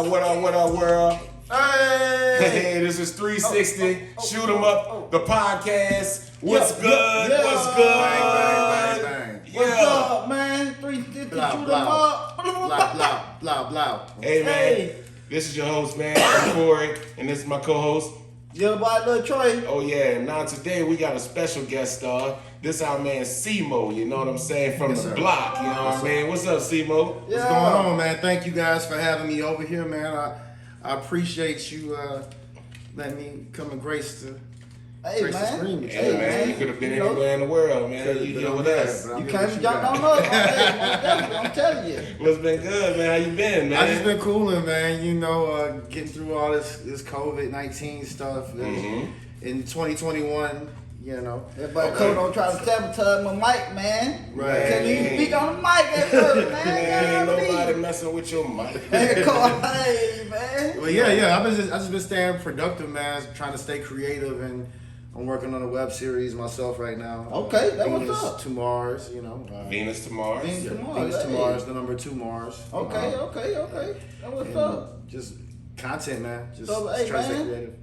What up, world? Hey, this is 360. Shoot 'em up, the podcast. What's good? What's good? Bang. What's up, man? 350, Blah, shoot 'em blah. up. Blah. Hey, man. This is your host, man. I'm Corey, and this is my co-host. Your boy, Lil Troy. Oh, yeah. Now, today, we got a special guest star. This our man, Simo, you know what I'm saying? From Yes, the sir. block, you know what I mean? What's up, Simo? What's going on, man? Thank you guys for having me over here, man. I appreciate you letting me come and grace the screen with you. Hey, man, you could have been anywhere in the world, man. Could've You been here on with there, us. bro. You can't jump on up. I'm telling you. What's been good, man? How you been, man? I just been cooling, man. You know, getting through all this COVID-19 stuff in 2021. You know, Everybody Cole don't try to sabotage my mic, man. Right. Couldn't even speak on the mic at first, man. Man, ain't You know what I mean? nobody messing with your mic. Man, Cole, hey, man. well, yeah. I just been staying productive, man. Trying to stay creative, and I'm working on a web series myself right now. Okay, that what's Venus up. to Mars, you know. Venus to Mars. Venus to Mars. Venus to hey. Mars, the number 2 Mars. Okay. That what's And up. just content, man. Just So, hey, try to stay man. creative.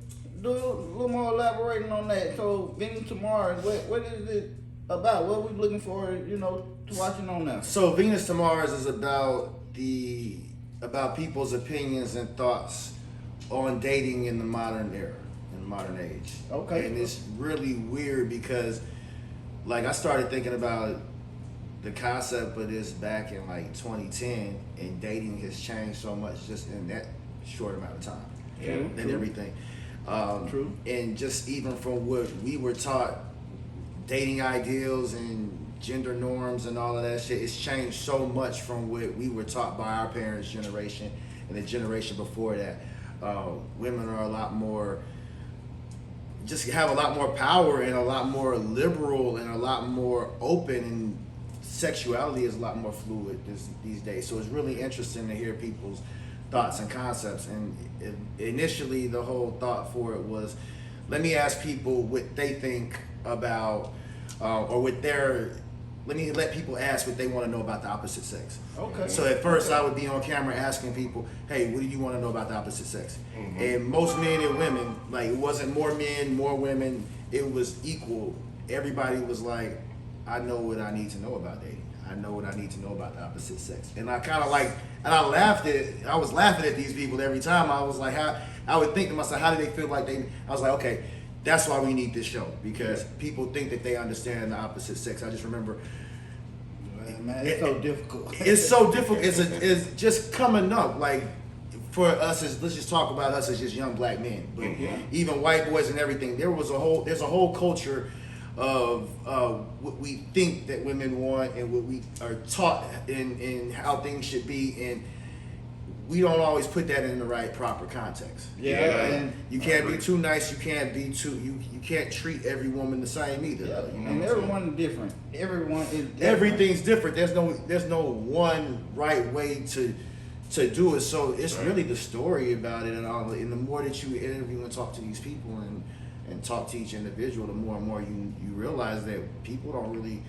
Do a little more elaborating on that. So, Venus to Mars, what is it about? What are we looking for, to watching on now? So Venus to Mars is about people's opinions and thoughts on dating in the modern era, in the modern age. Okay. And it's really weird because, like, I started thinking about the concept of this back in like 2010, and dating has changed so much just in that short amount of time. Yeah, and true. everything. True. And just even from what we were taught, dating ideals and gender norms and all of that shit, it's changed so much from what we were taught by our parents' generation and the generation before that. Women are a lot more, just have a lot more power and a lot more liberal and a lot more open, and sexuality is a lot more fluid these days. So it's really interesting to hear people's thoughts and concepts. And initially the whole thought for it was, let me ask people what they think about let people ask what they want to know about the opposite sex. Okay. So at first I would be on camera asking people, hey, what do you want to know about the opposite sex? And most men and women, like, it wasn't more men, more women, it was equal. Everybody was like, I know what I need to know about dating. I know what I need to know about the opposite sex. And I kind of I was laughing at these people every time. I was like, I would think to myself, how do they feel like I was like, okay, that's why we need this show, because people think that they understand the opposite sex. I just remember, Man, it's so difficult. it's so difficult. It's just coming up. Like, for us, let's just talk about us as just young black men, but even white boys and everything. There's a whole culture of what we think that women want and what we are taught in how things should be, and we don't always put that in the right proper context. Yeah. And you can't be too nice. You can't be too. You can't treat every woman the same either. Yeah, You know and what I'm everyone is different. Everyone is different. Everything's different. There's no one right way to do it. So it's really the story about it and all. And the more that you interview and talk to these people and talk to each individual, the more and more you realize that people don't really.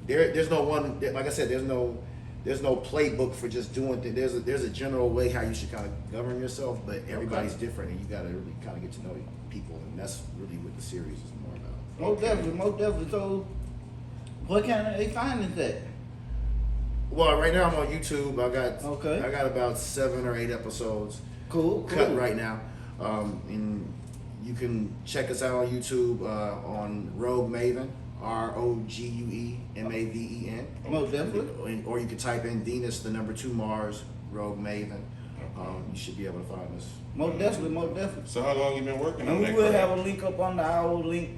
There's no one. Like I said, there's no playbook for just doing things. There's a general way how you should kind of govern yourself, but everybody's different, and you got to really kind of get to know people, and that's really what the series is more about. Most definitely. So, what kind of they find that? Well, right now I'm on YouTube. Okay. I got about 7 or 8 episodes Cool. cut right now, and you can check us out on YouTube on Rogue Maven, ROGUEMAVEN. Most definitely. Or you can type in Venus, the number 2 Mars, Rogue Maven. You should be able to find us. Most definitely. So how long you been working on And we that? will craft? have a link up on our link,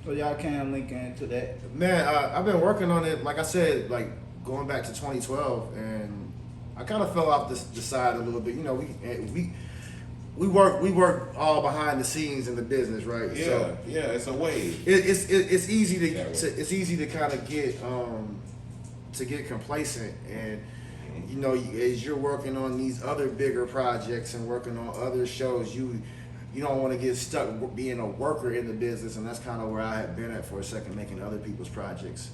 so y'all can link into that. Man, I've been working on it, like I said, like going back to 2012, and I kind of fell off the side a little bit. You know, we work all behind the scenes in the business, right? Yeah, So it's a wave. it's easy That way. it's easy to kind of get complacent, and you know, as you're working on these other bigger projects and working on other shows, you don't want to get stuck being a worker in the business, and that's kind of where I had been at for a second, making other people's projects.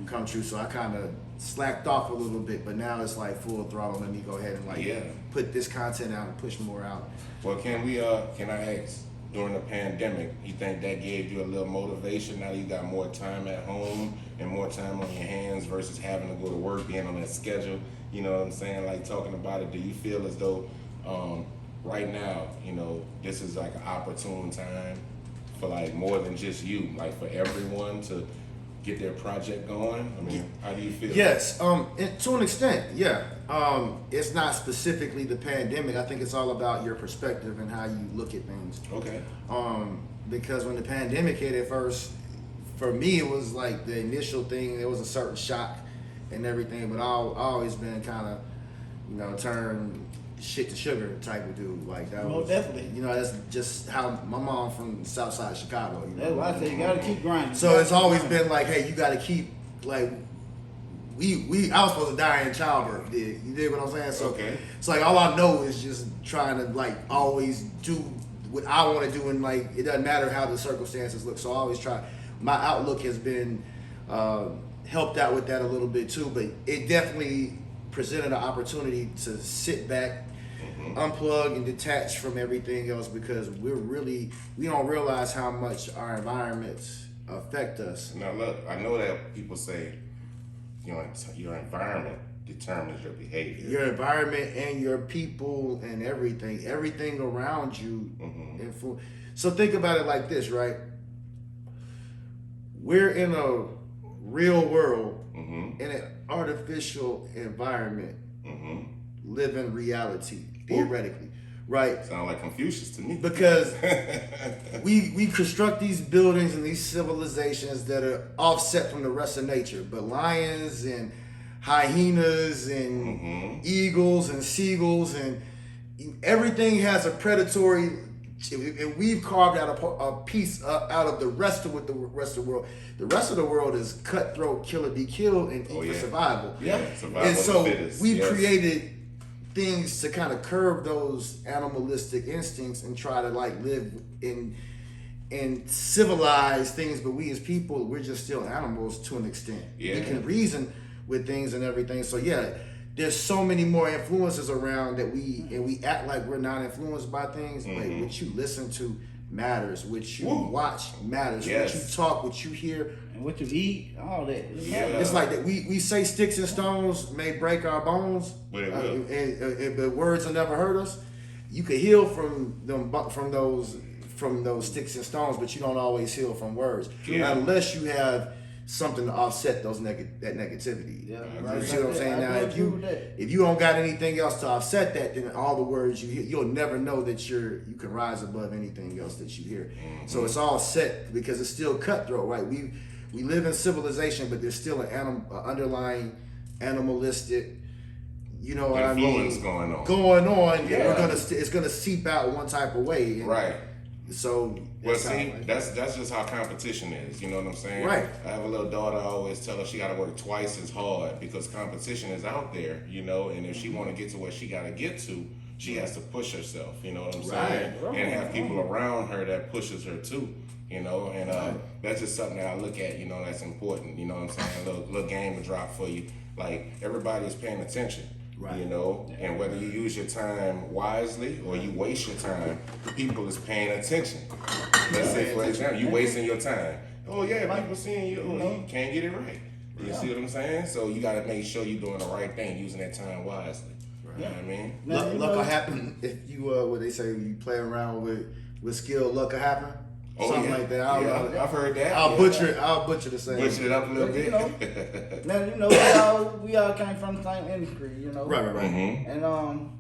come true. So I kind of slacked off a little bit, but now it's like full throttle. Let me go ahead and put this content out and push more out. Well, can I ask, during the pandemic, you think that gave you a little motivation now that you got more time at home and more time on your hands versus having to go to work, being on that schedule? You know what I'm saying? Like, talking about it, do you feel as though right now, you know, this is like an opportune time for like more than just you, like for everyone to get their project going? I mean, how do you feel? Yes, to an extent, yeah. It's not specifically the pandemic. I think it's all about your perspective and how you look at things. Okay. Because when the pandemic hit at first, for me, it was like the initial thing. There was a certain shock and everything, but I've always been kind of, you know, turn shit to sugar type of dude. Like that was definitely. You know, that's just how my mom from the South Side of Chicago. You know? That's why I say you gotta keep grinding. So it's always been like, hey, you gotta keep like. I was supposed to die in childbirth. You dig what I'm saying? So okay. It's like all I know is just trying to like always do what I want to do, and like it doesn't matter how the circumstances look. So I always try. My outlook has been helped out with that a little bit too, but it definitely presented an opportunity to sit back, unplug and detach from everything else, because we don't realize how much our environments affect us. Now look, I know that people say, you know, your environment determines your behavior. Your environment and your people and everything around you. So think about it like this, right? We're in a real world, in an artificial environment, living reality, theoretically, right? Sound like Confucius to me. Because we construct these buildings and these civilizations that are offset from the rest of nature. But lions and hyenas and eagles and seagulls and everything has a predatory. And we've carved out a piece out of the rest of the rest of the world. The rest of the world is cutthroat, kill or be killed, and eat for survival. Survival And so of the fittest. we've created things to kind of curb those animalistic instincts and try to like live in civilized things. But we as people, we're just still animals to an extent. We can reason with things and everything. So there's so many more influences around that we act like we're not influenced by things, but what you listen to matters, what you watch matters, what you talk, what you hear, and what you eat, all that. It's like that. We say sticks and stones may break our bones, but it will. But words will never hurt us. You can heal from those sticks and stones, but you don't always heal from words unless you have something to offset that negativity. Yeah, you see what I'm saying? Now, if you don't got anything else to offset that, then all the words you hear, you'll never know that you can rise above anything else that you hear. So it's all set because it's still cutthroat, right? We live in civilization, but there's still an underlying animalistic, you know what I mean? Influence going on. Yeah. It's gonna seep out one type of way. Right. So that's just how competition is. You know what I'm saying? Right. I have a little daughter. I always tell her she got to work twice as hard because competition is out there. You know, and if she want to get to where she got to get to, she has to push herself. You know what I'm saying? And have people around her that pushes her too. You know, and that's just something that I look at. You know, that's important. You know what I'm saying? A little game to drop for you. Like everybody's paying attention. Right. You know, and whether you use your time wisely or you waste your time, people is paying attention. Let's say, for example, you wasting your time. Oh yeah, people seeing you, you can't get it right. You see what I'm saying? So you got to make sure you're doing the right thing, using that time wisely. You know what I mean? Luck will happen if you, what they say, you play around with skill, luck will happen. Something like that. I've heard that. I'll butcher the same. Butcher it up a little bit. You know, now you know we all came from the same industry. You know, right. And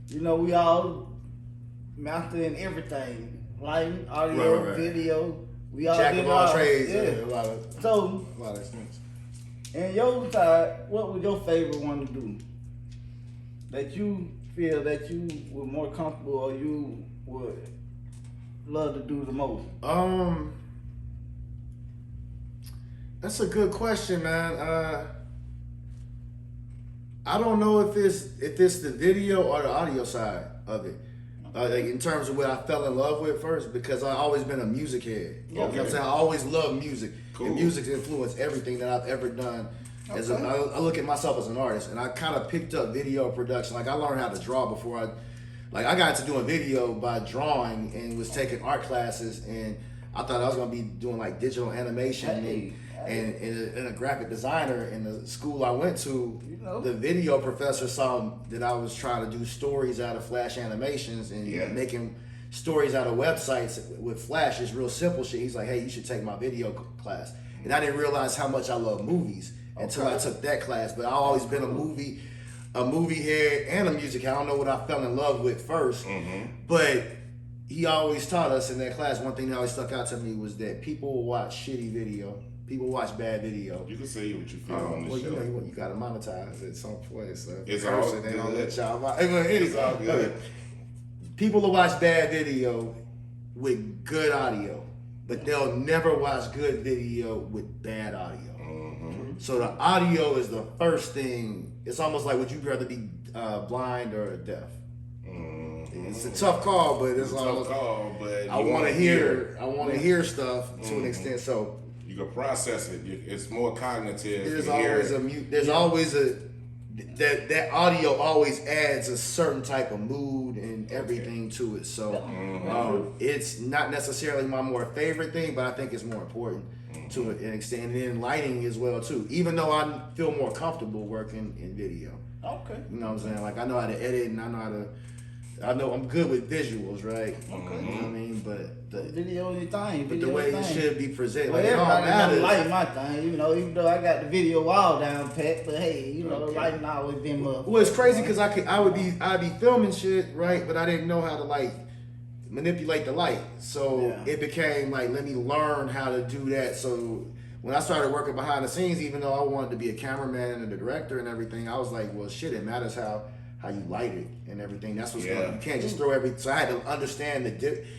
you know, we all mastering everything, lighting, audio, video. We all jack did of all trades. Yeah. A lot of experience. And your side, what was your favorite one to do? That you feel that you were more comfortable or you would love to do the most? That's a good question, man. I don't know if it's the video or the audio side of it. Like in terms of what I fell in love with first, because I've always been a music head. You know what I'm saying? I always loved music. Cool. And music's influenced everything that I've ever done. I look at myself as an artist, and I kind of picked up video production. Like I learned how to draw before I got to doing video by drawing and was taking art classes, and I thought I was gonna be doing like digital animation and a graphic designer. In the school I went to, the video professor saw that I was trying to do stories out of Flash animations and making stories out of websites with Flash is real simple shit. He's like, hey, you should take my video class. And I didn't realize how much I love movies until I took that class. But I've always been a movie head and a music head. I don't know what I fell in love with first, but he always taught us in that class, one thing that always stuck out to me was that people will watch shitty video. People watch bad video. You can say what you feel on this show. You gotta monetize at some point. So it's all good. They don't let y'all It's all good. People will watch bad video with good audio, but they'll never watch good video with bad audio. So the audio is the first thing. It's almost like, would you rather be blind or deaf? It's a tough call, but it's almost. I want to hear stuff to an extent. So you can process it. It's more cognitive. There's always that audio always adds a certain type of mood and everything to it. So it's not necessarily my more favorite thing, but I think it's more important to an extent. And then lighting as well too. Even though I feel more comfortable working in video. Okay. You know what I'm saying? Like I know how to edit and I know I'm good with visuals, right? Okay. You know what I mean? But the video is your thing. But the way it should be presented, well, like, everybody don't like my thing, even though I got the video all down pat, but hey, the lighting always been up. Well, it's crazy because I'd be filming shit, right? But I didn't know how to like manipulate the light. So it became like, let me learn how to do that. So when I started working behind the scenes, even though I wanted to be a cameraman and a director and everything, I was like, well, shit, it matters how you light it and everything. That's what's going on. You can't just throw so I had to understand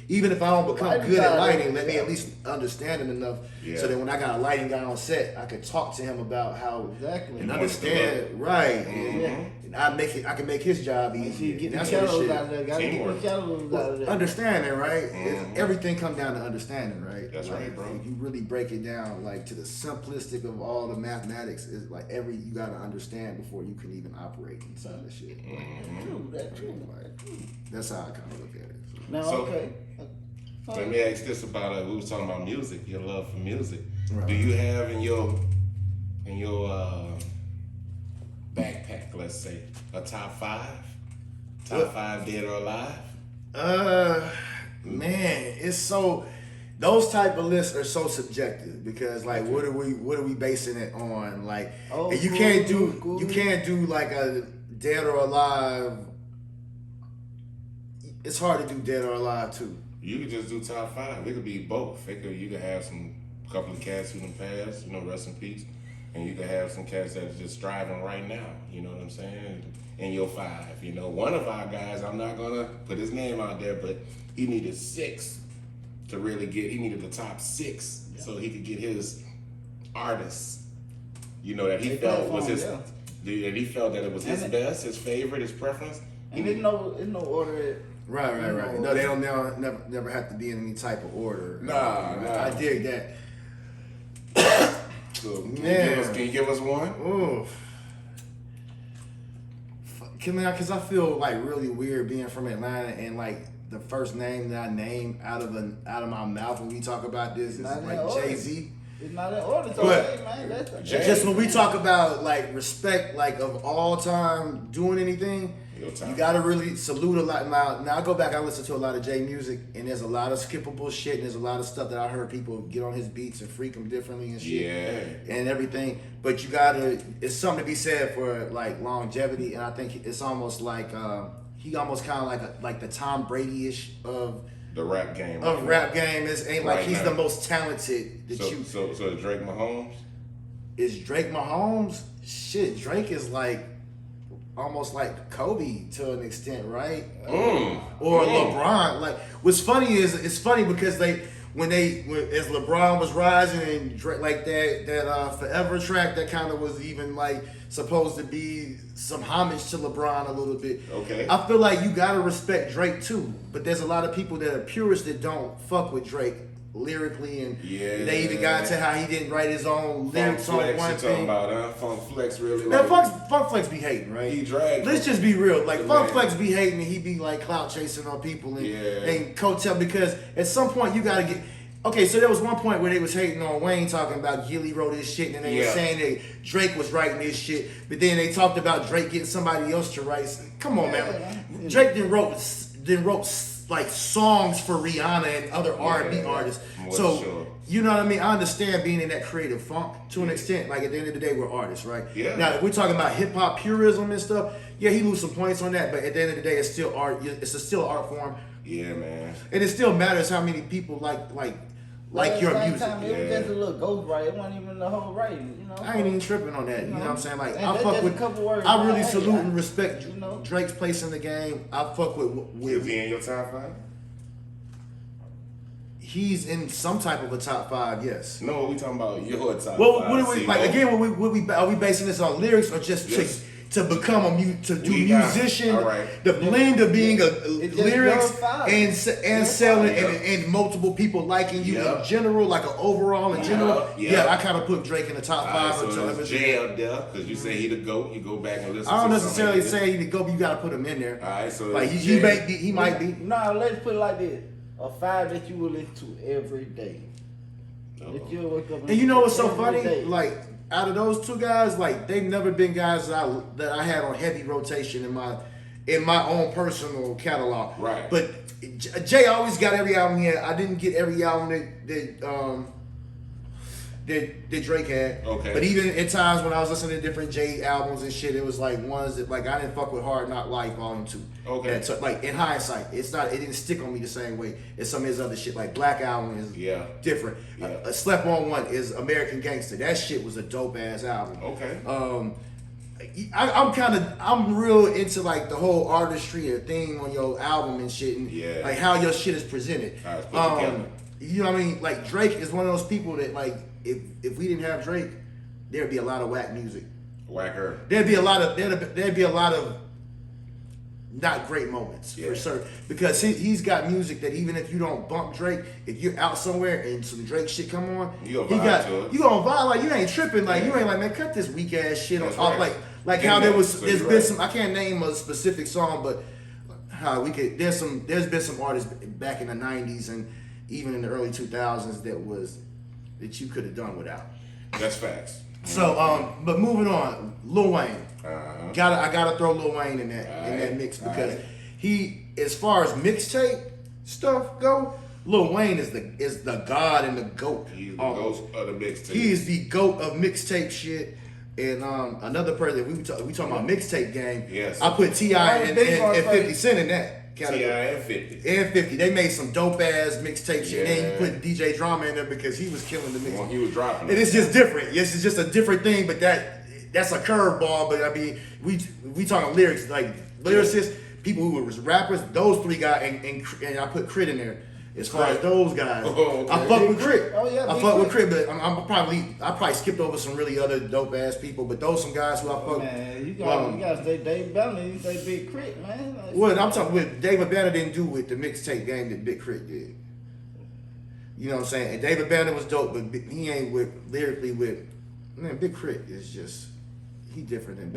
even if I don't become good at lighting, let me at least understand it enough so that when I got a lighting guy on set, I could talk to him about how and understand right. And I can make his job easy. Get the shadows out of there. Gotta get the shadows out of there. Understanding, right? Everything comes down to understanding, right? That's right, bro. If you really break it down, like to the simplistic of all the mathematics, is like you gotta understand before you can even operate inside the shit. That's true. That's how I kind of look at it. So, let me ask this about we was talking about music, your love for music. Right. Do you have in your backpack, let's say, a top five dead or alive? Man, it's so. Those type of lists are so subjective because, like, what are we basing it on? Like, you can't do like a dead or alive. It's hard to do dead or alive too. You could just do top five. It could be both. You could have a couple of cats who done passed, rest in peace, and you could have some cats that are just striving right now. You know what I'm saying? In your five, one of our guys, I'm not gonna put his name out there, but he needed 6 to really get. He needed the top 6 so he could get his artists. That he felt was his. That he felt that it was his best, his favorite, his preference. And there's no order. Right. No, they don't never have to be in any type of order. Nah. I dig that. So, can you give us one? Oof. Because I feel like really weird being from Atlanta and like the first name that I name out of my mouth when we talk about this is like Jay-Z. It's not in order, but just when we talk about like respect, like of all time doing anything, you gotta really salute a lot. Now I go back, I listen to a lot of Jay music, and there's a lot of skippable shit, and there's a lot of stuff that I heard people get on his beats and freak him differently and shit, and everything. But it's something to be said for like longevity, and I think it's almost like he almost kind of like the Tom Brady-ish of the rap game. Ain't like he's the most talented. So is Drake Mahomes? Is Drake Mahomes? Shit, Drake is like almost like Kobe to an extent, right? Or LeBron. Like, what's funny is it's funny because as LeBron was rising and like that Forever track that kind of was even like supposed to be some homage to LeBron a little bit. Okay. I feel like you gotta respect Drake too, but there's a lot of people that are purists that don't fuck with Drake lyrically, and they even got into how he didn't write his own lyrics on one Flex, you thing. talking about, Funk Flex really Now, like, Funk Flex be hating, right? he dragged. Let's just be real. Like, Funk man. Flex be hating and he be like clout chasing on people and, Yeah. and coattail, because at some point you gotta get. Okay, so there was one point where they was hating on Wayne, talking about Gilly wrote his shit, and they were saying that Drake was writing this shit, but then they talked about Drake getting somebody else to write. Come on, man. Drake then wrote like songs for Rihanna and other R&B artists. So sure. you know what I mean? I understand being in that creative funk to an extent. Like, at the end of the day, we're artists, right? Yeah. Now, if we're talking about hip hop purism and stuff, yeah, he lose some points on that, but at the end of the day, it's still art. It's still art form, Yeah, man. and it still matters how many people like your music. Time, it was just a little ghost write. It wasn't even the whole writing, you know. I ain't even tripping on that. You know what I'm saying? Like, And I that's fuck just with. a couple words, I really man. salute Hey, and respect you know. Drake's place in the game. I fuck Is with. he in your top 5? He's in some type of a top 5, yes. No, we talking about your top Well, 5. what are we See, like no? again? Are we basing this on lyrics or just Yes. to become to do We got it. musician? All right. The blend of being It's just lyrics your five. and selling five. and multiple people liking you Yeah. in general, like an overall in general. Yeah. Yeah, I kind of put Drake in the top 5 Alright, of so it's television. Jay up there, because you say he the GOAT. You go back and listen I don't to necessarily some of say he go, but you got to put him in there. Alright, so Like it's he Jay. might be. No, let's put it like this: a 5 that you will listen to every day. Uh-oh. That you'll wake up And you know what's so every funny? day. Like, out of those two guys, like, they've never been guys that I had on heavy rotation in my own personal catalog. Right. But Jay always got every album he had. I didn't get every album that Drake had. Okay. But even at times when I was listening to different Jay albums and shit, it was like ones that, like, I didn't fuck with Hard Knock Life Volume 2. Okay. And so, like, in hindsight, it didn't stick on me the same way as some of his other shit. Like, Black Album is different. Yeah. Slept On One is American Gangster. That shit was a dope ass album. Okay. I'm real into like the whole artistry and thing on your album and shit, and like how your shit is presented. How it's put together. You know what I mean? Like, Drake is one of those people that, like, if we didn't have Drake, there'd be a lot of whack music. Whacker. There'd be a lot of not great moments for certain, because he's got music that even if you don't bump Drake, if you're out somewhere and some Drake shit come on, You gonna vibe to it. you gonna vibe, like, you ain't tripping, like, you ain't like, man, cut this weak ass shit That's off, right. like Yeah, how there's so been you're right. some, I can't name a specific song, but how there's been some artists back in the 90s and even in the early 2000s that you could have done without. That's facts. So, but moving on, Lil Wayne. Uh-huh. I gotta throw Lil Wayne in that mix, because he, as far as mixtape stuff go, Lil Wayne is the god and the goat. He's the almost. ghost of the mixtape. He is the goat of mixtape shit. And another person, we talking about mixtape game. Yes. I put T.I. and 50 Cent in that category. T.I. and 50. And 50. They made some dope ass mixtape shit. And then Yeah. you put DJ Drama in there because he was killing the mix. When he was dropping And it. it's just different. Yes, it's just a different thing, but that's a curveball. But I mean, we talking lyrics, like lyricists, people who were rappers, those three guys, and I put Crit in there. As far as those guys, Oh, okay. I fuck with Crit. Oh, yeah, I Big fuck with Crit. Crit, but I probably skipped over some really other dope ass people. But those some guys who I fuck. Man, you gotta say Dave Bellamy, you say Big Crit, man. Like, What I'm talking with David Banner didn't do with the mixtape game that Big Crit did. You know what I'm saying? And David Banner was dope, but he ain't lyrically with. Man, Big Crit is just. He different than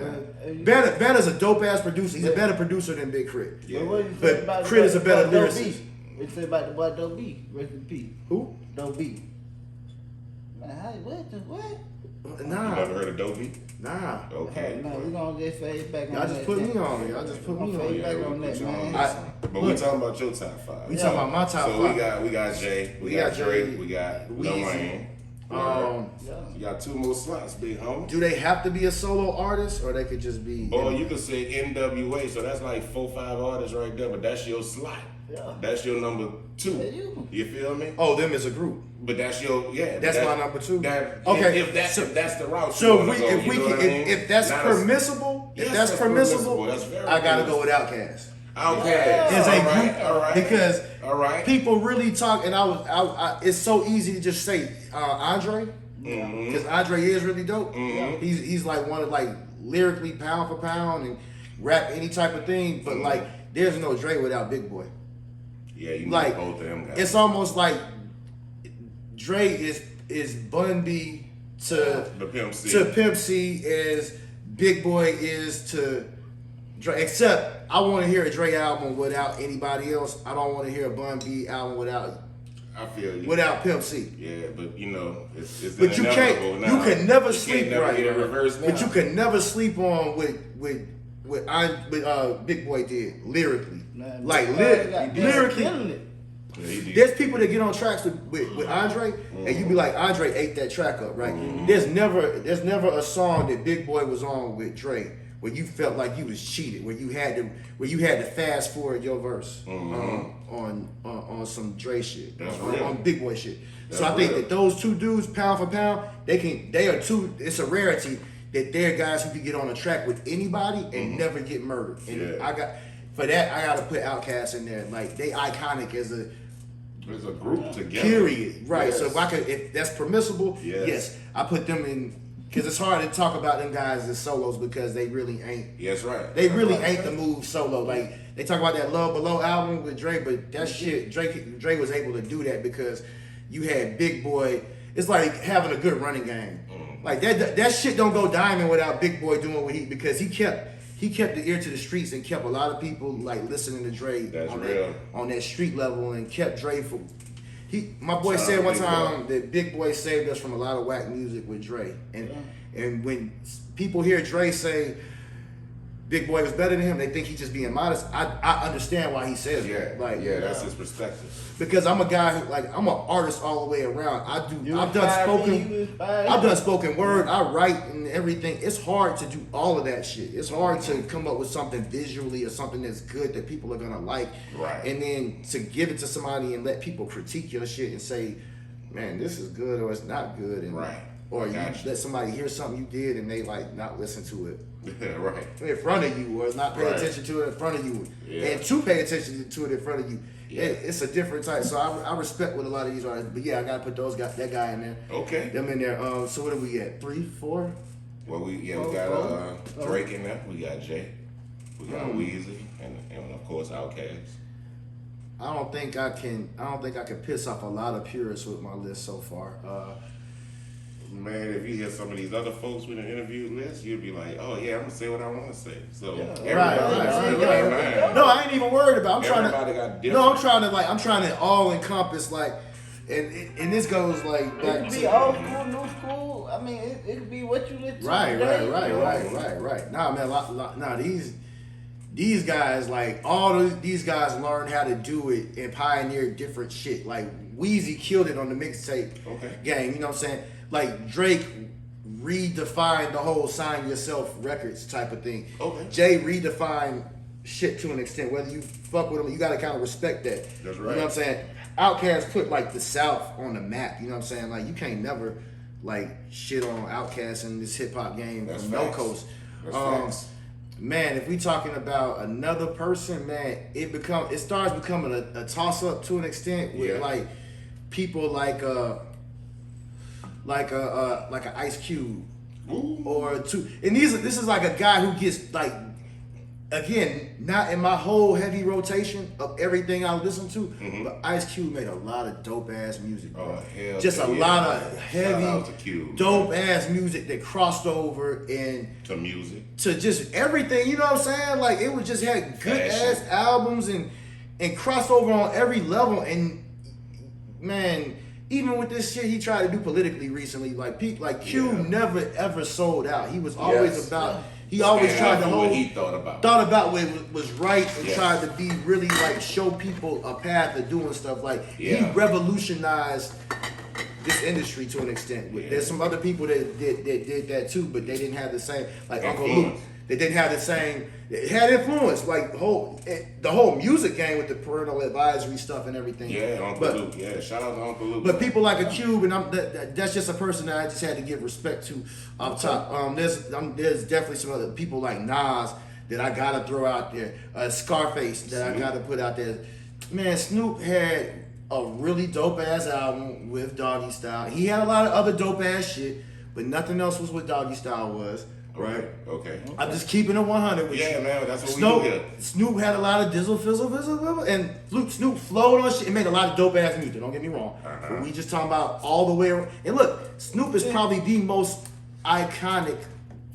Banner. Banner's a dope ass producer. He's a better producer than Big Crit. Yeah. But what you say But about Crit is a better Dope lyricist. B? What you say about the boy Dope B? Rest in peace. Who? Dope B. Man, what? You Nah, never heard of Dopey? nah. Okay. No, we gonna just fade back on Y'all that. just put me then. on. Y'all just put me Fade on. Yeah, back we on put that, you on man. this one. But we look. talking about your top 5. We talking about my top So five. we got Jay, we We got got Drake, Jay, we got Lil Weezy. Wayne. Yeah. You got 2 more slots, big homie. Do they have to be a solo artist, or they could just be? Or you could say NWA, so that's like 4-5 artists right there, but that's your slot. Yeah. That's your number 2. Yeah, you. feel me? Oh, them as a group. But that's your That's my number 2. That, Okay, If that's the route. So you wanna go, you know what I mean? if that's Not a- permissible, Yes, if that's that's permissible, permissible. That's very I gotta permissible. go with Outkast. Outcast. As a All right, group, all right. because All right. people really talk, and it's so easy to just say Andre, because Andre is really dope. He's like one of like lyrically pound for pound and rap any type of thing, but like there's no Dre without Big Boy. Yeah, you Like need both of them guys. it's almost like Dre is Bun B to The Pimp C. to Pimp C as Big Boy is to Dre. Except I want to hear a Dre album without anybody else. I don't want to hear a Bun B album I feel you. without Pimp C. Yeah, but you know, it's But you can't. inevitable now. You can never You sleep can't never right. get a reverse now. But you can never sleep on with Big Boy did lyrically. Man, Like killing lyrically. it. Yeah, he did. There's people that get on tracks with Andre, and you be like, Andre ate that track up, right? There's never a song that Big Boy was on with Dre where you felt like you was cheated, where you had to fast forward your verse on some Dre shit, That's on real. Big Boy shit. That's So I think real. that those two dudes, pound for pound, it's a rarity that they're guys who can get on a track with anybody and never get murdered. And Yeah. I gotta put Outkast in there. Like they iconic as a There's a group together. period, right? Yes. So if that's permissible, yes, I put them in because it's hard to talk about them guys as solos because they really ain't. Yes, right. They really Right. ain't the move solo. Like they talk about that Love Below album with Dre, but that shit, Dre was able to do that because you had Big Boy. It's like having a good running game. Like that shit don't go diamond without Big Boy doing what because he kept the ear to the streets and kept a lot of people like listening to Dre That's on real. on that street level and kept Dre from. My boy Shout said out one Big time Boy. that Big Boy saved us from a lot of whack music with Dre, and when people hear Dre say Big Boy was better than him, they think he's just being modest. I understand why he says Yeah, that. Like, that's his perspective. because I'm a guy who I'm an artist all the way around. I've I've done spoken word. I write and everything. It's hard to do all of that shit. It's hard to come up with something visually or something that's good that people are gonna like. Right. And then to give it to somebody and let people critique your shit and say, man, this is good or it's not good. And, Right. Or you Gotcha. let somebody hear something you did and they like not listen to it Right. in front of you or not pay Right. attention to it in front of you Yeah. and to pay attention to it in front of you. Yeah. It's a different type. So I respect what a lot of these artists, but yeah, I gotta put that guy in there. Okay. Them in there. So what are we at? 3, 4? Well, we got Drake in there. We got Jay. We got Weezy, and of course Outkast. I don't think I can piss off a lot of purists with my list so far. Man, if you hear some of these other folks with an interview list, you'd be like, "Oh yeah, I'm gonna say what I want to say." So everybody, Right. No, I ain't even worried about. Everybody got different. No, I'm trying to all encompass like, and this goes like It back could to be old school, new school. I mean, it could be what you listen to. today, Right. Nah, man, nah, these guys, like, these guys learned how to do it and pioneer different shit. Like, Weezy killed it on the mixtape game, you know what I'm saying? Like, Drake redefined the whole sign yourself records type of thing. Okay. Jay redefined shit to an extent. Whether you fuck with him, you gotta kind of respect that. That's You know right. what I'm saying? Outkast put, like, the South on the map, you know what I'm saying? Like, you can't never, like, shit on Outkast in this hip-hop game That's from no facts. coast. That's facts. Man, if we talking about another person, man, it starts becoming a toss up to an extent with like people like a Ice Cube or two. And this is like a guy who gets like, again, not in my whole heavy rotation of everything I listen to, but Ice Cube made a lot of dope ass music, bro. Hell Just a yeah. lot of Shout out to heavy, Cube. dope ass music that crossed over and To music. to just everything, you know what I'm saying? Like it was just had good ass albums and crossed over on every level. And man, even with this shit he tried to do politically recently, like Cube never ever sold out. He was always about. He always tried to hold. What he thought about. Thought about what was right and Yes. tried to be really like show people a path of doing stuff. Like he revolutionized this industry to an extent. There's some other people that did that too, but they didn't have the same, like Uncle Luke. They didn't have the same. It had influence, like the whole music game with the parental advisory stuff and everything. Yeah, Uncle Luke. Yeah, shout out to Uncle Luke. But people like a Cube, and that's just a person that I just had to give respect to off top. There's definitely some other people like Nas that I gotta throw out there. Scarface that I gotta put out there. Man, Snoop had a really dope ass album with Doggy Style. He had a lot of other dope ass shit, but nothing else was what Doggy Style was. Right. Okay. I'm just keeping it 100 with you. Yeah, man, that's what we do here. Snoop had a lot of dizzle, fizzle, and Snoop flowed on shit and made a lot of dope ass music. Don't get me wrong. But we just talking about all the way around. And look, Snoop is probably the most iconic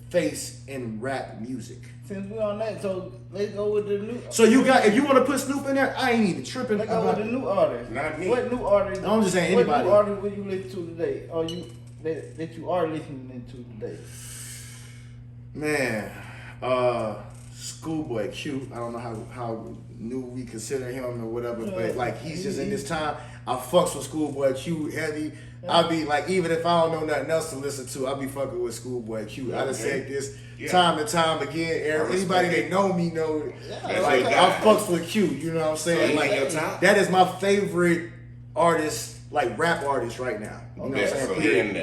face in rap music. Since we on that, so let's go with the new. So you got, if you want to put Snoop in there, I ain't even tripping. Let's go with the new artist. Not me. What new artist? I'm just saying anybody. What new artist will you listen to today? Or that you are listening to today? Man, Schoolboy Q. I don't know how new we consider him or whatever, but like he's just in this time. I fucks with Schoolboy Q heavy. I be like, even if I don't know nothing else to listen to, I be fucking with Schoolboy Q. I done said this time and time again. Anybody that know me know like I fucks with Q. You know what I'm saying? So like your top? that is my favorite artist, like rap artist right now. You know what I'm saying? So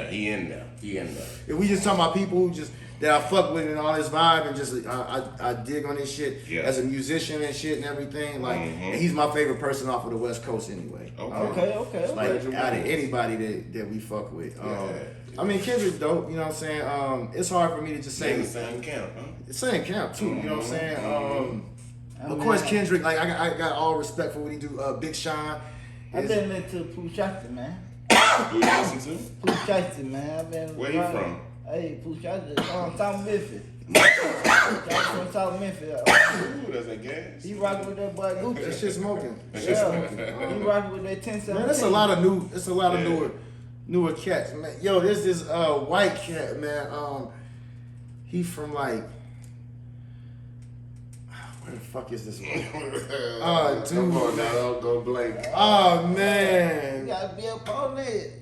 he in there. If we just talking about people who just that I fuck with and all this vibe and just I dig on this shit as a musician and shit and everything. Like and he's my favorite person off of the West Coast anyway. Okay. Like out of anybody that we fuck with. I mean Kendrick's dope, you know what I'm saying? It's hard for me to just say the same camp, huh? It's same camp too, you know what I'm saying? Of course Kendrick, like I got all respect for what he do. Big Sean. I've been into Pooh Shiesty, man. Who you listen to? Pooh Shiesty, man. I've been. Where you from? Hey, Pooh Shiesty from South Memphis. From South Memphis. Ooh, that's that gas. He rocking with that boy Gucci. That shit smoking. He rocking with that 10 Man, that's a lot of new. It's a lot of newer cats, man. Yo, there's this white cat, man. He from like. Where the fuck is this one? Come on now, don't go blank. Oh man. You gotta be up on it.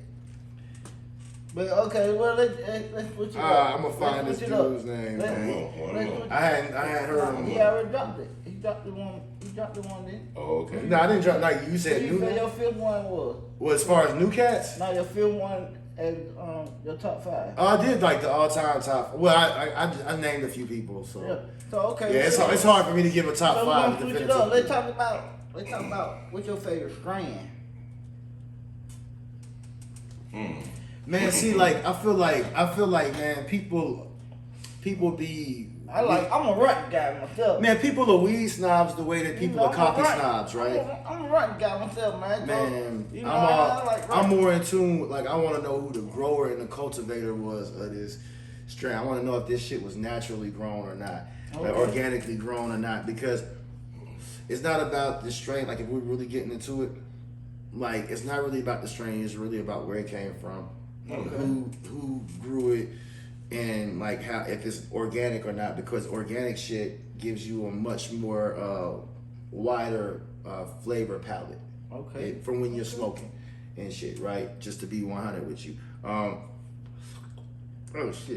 But okay, well let's put you up. I'm gonna find this dude's name, man. I hadn't heard of him. He already dropped it. He dropped the one. Then. Oh, okay. No, I didn't drop. Like you said, Who new. you feel your fifth one was? Well, as far as new cats. No, your fifth one as your top 5. Oh, I did like the all-time top. Well, I named a few people, so. Yeah. So okay. Yeah, it's hard for me to give a top so 5. Switch it up. Let's talk about what's your favorite strand. Man, see, like I feel like, man, people be. I'm a rock guy myself. Man, people are weed snobs the way that people are coffee snobs, right? I'm a rock guy myself, man. Man, You know, I like rock. I'm more in tune with, like, I want to know who the grower and the cultivator was of this strain. I want to know if this shit was naturally grown or not, like organically grown or not, because it's not about the strain. Like, if we're really getting into it, like, it's not really about the strain. It's really about where it came from, who grew it, and like how if it's organic or not. Because organic shit gives you a much more wider flavor palette. Okay. From when you're smoking and shit, right? Just to be 100 with you. Oh shit.